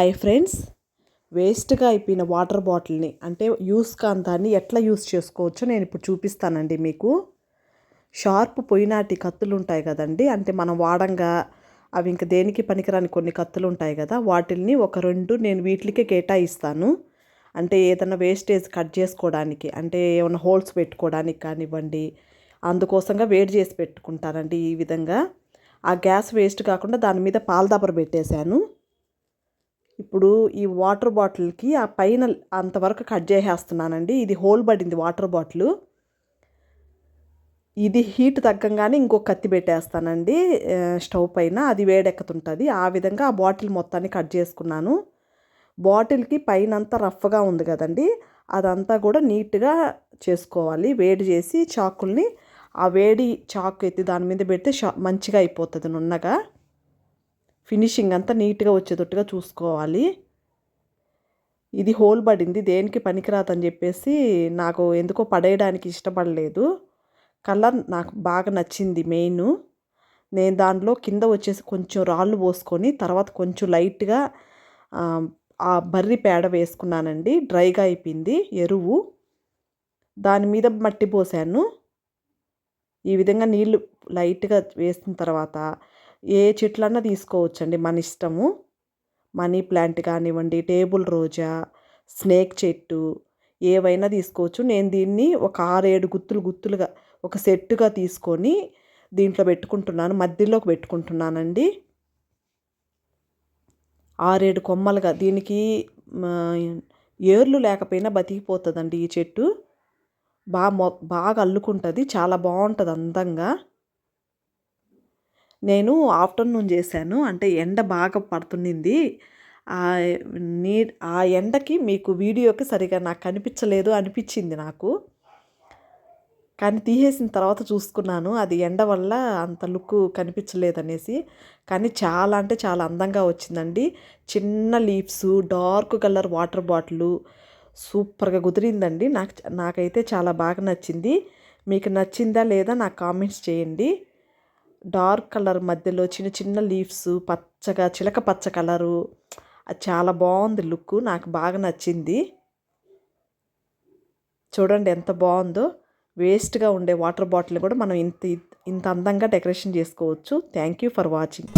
Hi friends, వేస్ట్గా అయిపోయిన water బాటిల్ని అంటే యూస్ కాని దాన్ని ఎట్లా యూస్ చేసుకోవచ్చో నేను ఇప్పుడు చూపిస్తానండి మీకు. షార్ప్ పొయినాటి కత్తులు ఉంటాయి కదండి, అంటే మనం వాడంగా అవి ఇంక దేనికి పనికిరాని కొన్ని కత్తులు ఉంటాయి కదా, వాటిల్ని ఒక రెండు నేను వీటికే కేటాయిస్తాను. అంటే ఏదైనా వేస్టేజ్ కట్ చేసుకోవడానికి, అంటే ఏమైనా హోల్స్ పెట్టుకోవడానికి కానివ్వండి, అందుకోసంగా వేడి చేసి పెట్టుకుంటానండి. ఈ విధంగా ఆ గ్యాస్ వేస్ట్ కాకుండా దాని మీద పాలదబర పెట్టేశాను. ఇప్పుడు ఈ వాటర్ బాటిల్కి ఆ పైన అంతవరకు కట్ చేసేస్తున్నానండి. ఇది హోల్ పడింది వాటర్ బాటిల్. ఇది హీట్ తగ్గంగానే ఇంకొక కత్తి పెట్టేస్తానండి స్టవ్ పైన, అది వేడెక్కుతుంటుంది. ఆ విధంగా ఆ బాటిల్ మొత్తాన్ని కట్ చేసుకున్నాను. బాటిల్కి పైన అంతా రఫ్గా ఉంది కదండి, అదంతా కూడా నీట్గా చేసుకోవాలి. వేడి చేసి చాకుల్ని ఆ వేడి చాకు ఎత్తి దాని మీద పెడితే మంచిగా అయిపోతుంది నున్నగా. ఫినిషింగ్ అంతా నీట్గా వచ్చేటట్టుగా చూసుకోవాలి. ఇది హోల్ పడింది, దేనికి పనికిరాదని చెప్పేసి నాకు ఎందుకో పడేయడానికి ఇష్టపడలేదు. కలర్ నాకు బాగా నచ్చింది మెయిన్. నేను దాంట్లో కింద వచ్చేసి కొంచెం రాళ్ళు పోసుకొని తర్వాత కొంచెం లైట్గా ఆ బర్రి పేడ వేసుకున్నానండి. డ్రైగా అయిపోయింది ఎరువు. దాని మీద మట్టి పోసాను. ఈ విధంగా నీళ్లు లైట్గా వేసిన తర్వాత ఏ చెట్లన్నా తీసుకోవచ్చండి, మన ఇష్టము. మనీ ప్లాంట్ కానివ్వండి, టేబుల్ రోజా, స్నేక్ చెట్టు, ఏవైనా తీసుకోవచ్చు. నేను దీన్ని ఒక 6-7 గుత్తులుగా ఒక సెట్టుగా తీసుకొని దీంట్లో పెట్టుకుంటున్నాను, మధ్యలోకి పెట్టుకుంటున్నానండి. 6-7 కొమ్మలుగా. దీనికి ఏర్లు లేకపోయినా బతికిపోతుందండి ఈ చెట్టు. బాగా అల్లుకుంటుంది, చాలా బాగుంటుంది అందంగా. నేను ఆఫ్టర్నూన్ చేశాను, అంటే ఎండ బాగా పడుతున్నింది. ఆ ఎండకి మీకు వీడియోకి సరిగా నాకు కనిపించలేదు అనిపించింది నాకు. కానీ తీసేసిన తర్వాత చూసుకున్నాను, అది ఎండ వల్ల అంత లుక్ కనిపించలేదనేసి. కానీ చాలా అంటే చాలా అందంగా వచ్చిందండి. చిన్న leaves, dark colour water bottle సూపర్గా కుదిరిందండి. నాకైతే చాలా బాగా నచ్చింది. మీకు నచ్చిందా లేదా నాకు కామెంట్స్ చేయండి. డార్క్ కలర్ మధ్యలో చిన్న చిన్న లీవ్స్, పచ్చగా చిలక పచ్చ కలరు, అది చాలా బాగుంది లుక్. నాకు బాగా నచ్చింది. చూడండి ఎంత బాగుందో. వేస్ట్గా ఉండే వాటర్ బాటిల్ కూడా మనం ఇంత అందంగా డెకరేషన్ చేసుకోవచ్చు. Thank you for watching.